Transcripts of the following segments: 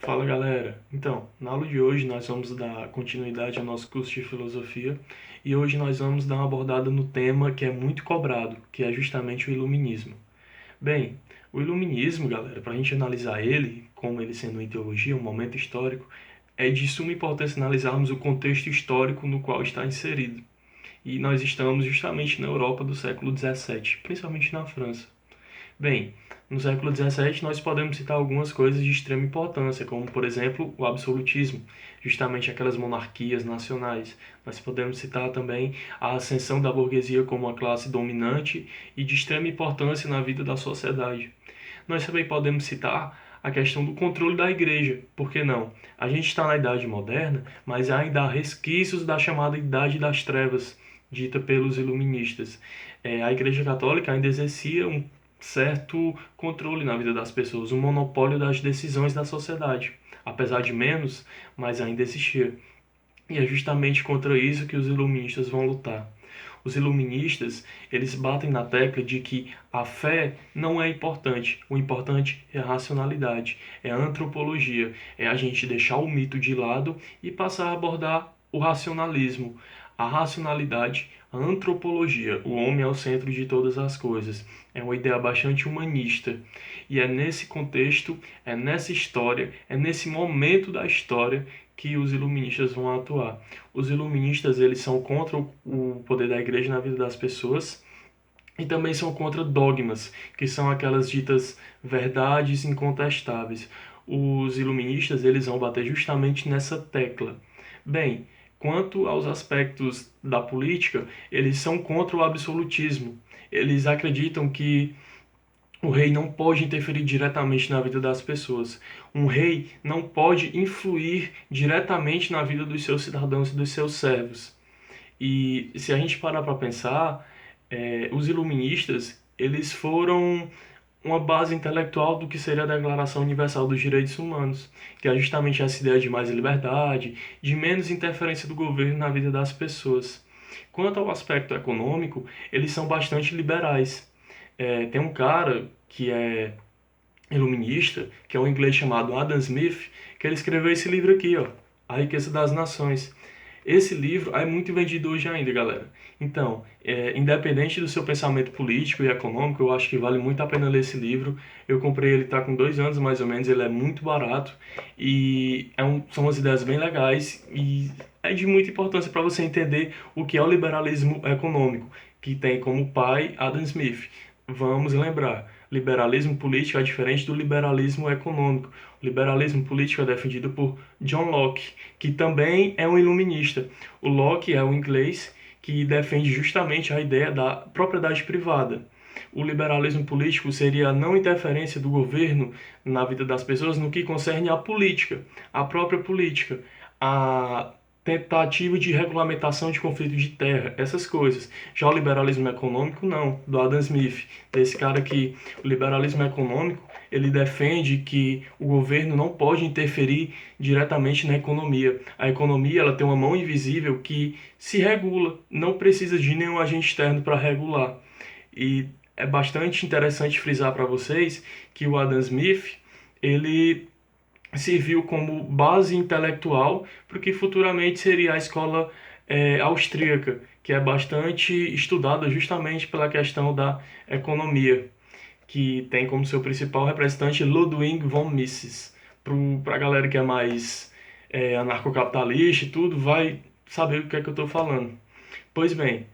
Fala galera, então, na aula de hoje nós vamos dar continuidade ao nosso curso de filosofia e hoje nós vamos dar uma abordada no tema que é muito cobrado, que é justamente o iluminismo. Bem, o iluminismo, galera, para a gente analisar ele, como ele sendo uma ideologia, um momento histórico, é de suma importância analisarmos o contexto histórico no qual está inserido. E nós estamos justamente na Europa do século XVII, principalmente na França. Bem, no século XVII nós podemos citar algumas coisas de extrema importância, como por exemplo o absolutismo, justamente aquelas monarquias nacionais. Nós podemos citar também a ascensão da burguesia como uma classe dominante e de extrema importância na vida da sociedade. Nós também podemos citar a questão do controle da igreja, por que não? A gente está na Idade Moderna, mas ainda há resquícios da chamada Idade das Trevas, dita pelos iluministas. A Igreja Católica ainda exercia um certo controle na vida das pessoas, um monopólio das decisões da sociedade. Apesar de menos, mas ainda existia. E é justamente contra isso que os iluministas vão lutar. Os iluministas, eles batem na tecla de que a fé não é importante. O importante é a racionalidade, é a antropologia, é a gente deixar o mito de lado e passar a abordar o racionalismo, a racionalidade, a antropologia. O homem é o centro de todas as coisas. É uma ideia bastante humanista. E é nesse contexto, é nessa história, é nesse momento da história que os iluministas vão atuar. Os iluministas, eles são contra o poder da igreja na vida das pessoas e também são contra dogmas, que são aquelas ditas verdades incontestáveis. Os iluministas, eles vão bater justamente nessa tecla. Bem, quanto aos aspectos da política, eles são contra o absolutismo. Eles acreditam que o rei não pode interferir diretamente na vida das pessoas. Um rei não pode influir diretamente na vida dos seus cidadãos e dos seus servos. E se a gente parar para pensar, os iluministas, eles foram uma base intelectual do que seria a Declaração Universal dos Direitos Humanos, que é justamente essa ideia de mais liberdade, de menos interferência do governo na vida das pessoas. Quanto ao aspecto econômico, eles são bastante liberais. Tem um cara que é iluminista, que é um inglês chamado Adam Smith, que ele escreveu esse livro aqui, ó, A Riqueza das Nações. Esse livro é muito vendido hoje ainda, galera. Então, independente do seu pensamento político e econômico, eu acho que vale muito a pena ler esse livro. Eu comprei ele, tá com 2 anos mais ou menos, ele é muito barato e são umas ideias bem legais e é de muita importância para você entender o que é o liberalismo econômico, que tem como pai Adam Smith. Vamos lembrar, liberalismo político é diferente do liberalismo econômico. O liberalismo político é defendido por John Locke, que também é um iluminista. O Locke é um inglês que defende justamente a ideia da propriedade privada. O liberalismo político seria a não interferência do governo na vida das pessoas no que concerne à política, à própria política, a tentativa de regulamentação de conflito de terra, essas coisas. Já o liberalismo econômico, não, do Adam Smith, desse cara que o liberalismo econômico, ele defende que o governo não pode interferir diretamente na economia. A economia, ela tem uma mão invisível que se regula, não precisa de nenhum agente externo para regular. E é bastante interessante frisar para vocês que o Adam Smith, ele serviu como base intelectual para o que futuramente seria a escola austríaca, que é bastante estudada justamente pela questão da economia, que tem como seu principal representante Ludwig von Mises. Para a galera que é mais anarcocapitalista e tudo, vai saber o que é que eu estou falando. Pois bem,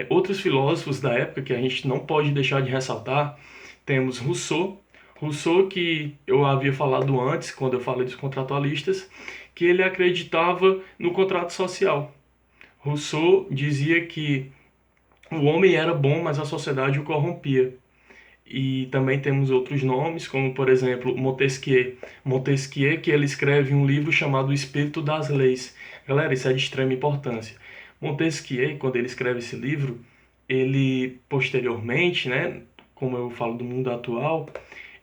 outros filósofos da época que a gente não pode deixar de ressaltar, temos Rousseau. Rousseau, que eu havia falado antes, quando eu falei dos contratualistas, que ele acreditava no contrato social. Rousseau dizia que o homem era bom, mas a sociedade o corrompia. E também temos outros nomes, como por exemplo Montesquieu. Montesquieu, que ele escreve um livro chamado O Espírito das Leis. Galera, isso é de extrema importância. Montesquieu, quando ele escreve esse livro, ele posteriormente, né, como eu falo do mundo atual,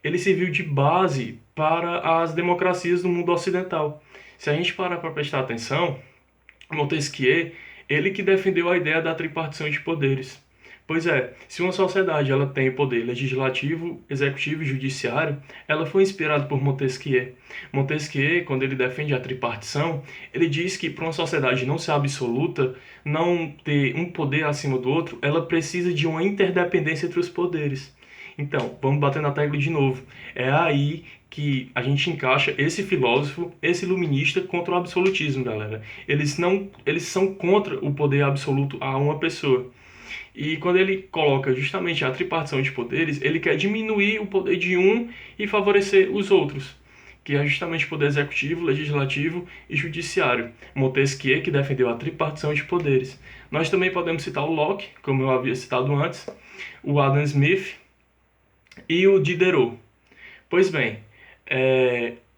ele serviu de base para as democracias do mundo ocidental. Se a gente parar para prestar atenção, Montesquieu, ele que defendeu a ideia da tripartição de poderes. Pois é, se uma sociedade ela tem poder legislativo, executivo e judiciário, ela foi inspirada por Montesquieu. Montesquieu, quando ele defende a tripartição, ele diz que para uma sociedade não ser absoluta, não ter um poder acima do outro, ela precisa de uma interdependência entre os poderes. Então, vamos bater na tecla de novo. É aí que a gente encaixa esse filósofo, esse iluminista contra o absolutismo, galera. Eles são contra o poder absoluto a uma pessoa. E quando ele coloca justamente a tripartição de poderes, ele quer diminuir o poder de um e favorecer os outros, que é justamente o poder executivo, legislativo e judiciário. Montesquieu, que defendeu a tripartição de poderes. Nós também podemos citar o Locke, como eu havia citado antes, o Adam Smith e o Diderot. Pois bem,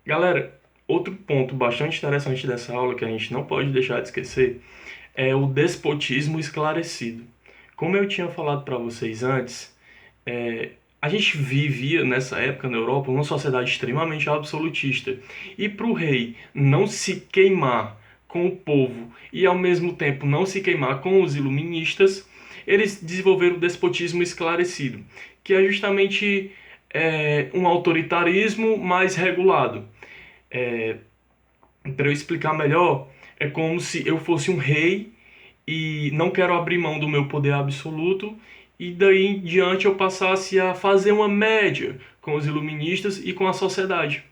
galera, outro ponto bastante interessante dessa aula que a gente não pode deixar de esquecer é o despotismo esclarecido. Como eu tinha falado para vocês antes, a gente vivia nessa época na Europa uma sociedade extremamente absolutista. E para o rei não se queimar com o povo e ao mesmo tempo não se queimar com os iluministas, eles desenvolveram o despotismo esclarecido, que é justamente um autoritarismo mais regulado. Para eu explicar melhor, é como se eu fosse um rei e não quero abrir mão do meu poder absoluto, e daí em diante eu passasse a fazer uma média com os iluministas e com a sociedade,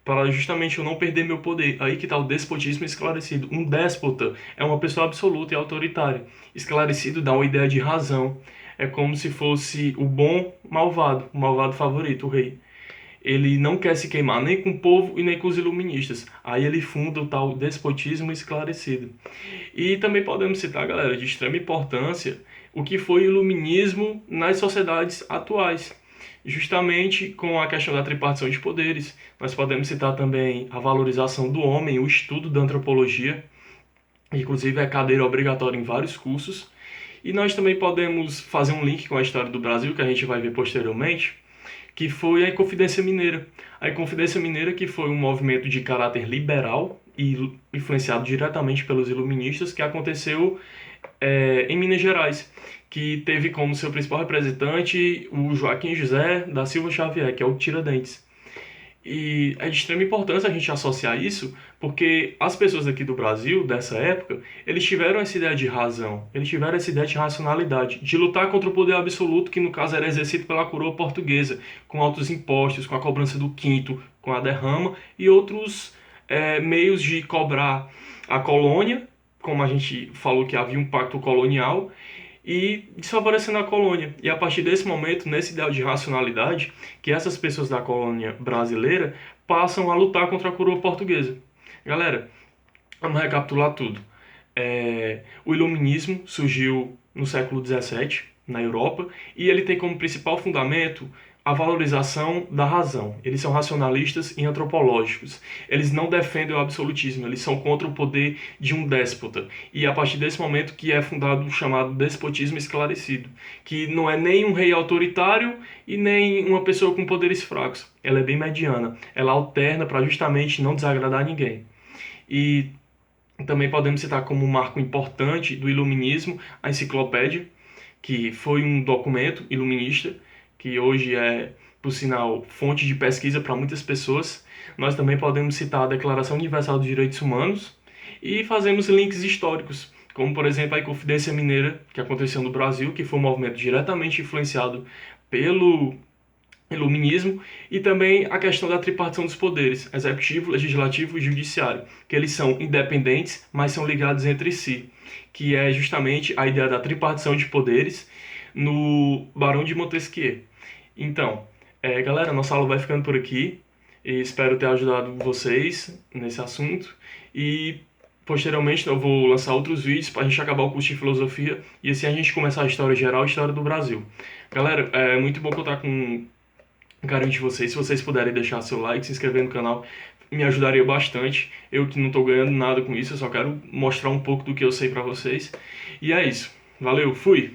para justamente eu não perder meu poder. Aí que está o despotismo esclarecido. Um déspota é uma pessoa absoluta e autoritária. Esclarecido dá uma ideia de razão. É como se fosse o bom malvado, o malvado favorito, o rei. Ele não quer se queimar nem com o povo e nem com os iluministas. Aí ele funda o tal despotismo esclarecido. E também podemos citar, galera, de extrema importância, o que foi o iluminismo nas sociedades atuais. Justamente com a questão da tripartição de poderes. Nós podemos citar também a valorização do homem, o estudo da antropologia, inclusive é cadeira obrigatória em vários cursos. E nós também podemos fazer um link com a história do Brasil, que a gente vai ver posteriormente, que foi a Inconfidência Mineira. A Inconfidência Mineira, que foi um movimento de caráter liberal e influenciado diretamente pelos iluministas, que aconteceu em Minas Gerais, que teve como seu principal representante o Joaquim José da Silva Xavier, que é o Tiradentes. E é de extrema importância a gente associar isso, porque as pessoas aqui do Brasil, dessa época, eles tiveram essa ideia de razão, eles tiveram essa ideia de racionalidade, de lutar contra o poder absoluto, que no caso era exercido pela coroa portuguesa, com altos impostos, com a cobrança do quinto, com a derrama e outros meios de cobrar a colônia, como a gente falou que havia um pacto colonial, e desfavorecendo a colônia. E a partir desse momento, nesse ideal de racionalidade, que essas pessoas da colônia brasileira passam a lutar contra a coroa portuguesa. Galera, vamos recapitular tudo. O iluminismo surgiu no século XVII, na Europa, e ele tem como principal fundamento a valorização da razão. Eles são racionalistas e antropológicos. Eles não defendem o absolutismo, eles são contra o poder de um déspota. E a partir desse momento que é fundado o chamado despotismo esclarecido, que não é nem um rei autoritário e nem uma pessoa com poderes fracos. Ela é bem mediana. Ela alterna para justamente não desagradar ninguém. E também podemos citar como um marco importante do iluminismo a enciclopédia, que foi um documento iluminista, que hoje é, por sinal, fonte de pesquisa para muitas pessoas. Nós também podemos citar a Declaração Universal dos Direitos Humanos e fazemos links históricos, como, por exemplo, a Inconfidência Mineira, que aconteceu no Brasil, que foi um movimento diretamente influenciado pelo iluminismo, e também a questão da tripartição dos poderes, executivo, legislativo e judiciário, que eles são independentes, mas são ligados entre si, que é justamente a ideia da tripartição de poderes no Barão de Montesquieu. Então, galera, nossa aula vai ficando por aqui, e espero ter ajudado vocês nesse assunto, e posteriormente eu vou lançar outros vídeos para a gente acabar o curso de filosofia, e assim a gente começar a história geral e a história do Brasil. Galera, é muito bom contar com o carinho de vocês. Se vocês puderem deixar seu like, se inscrever no canal, me ajudaria bastante. Eu que não estou ganhando nada com isso, eu só quero mostrar um pouco do que eu sei para vocês. E é isso. Valeu, fui!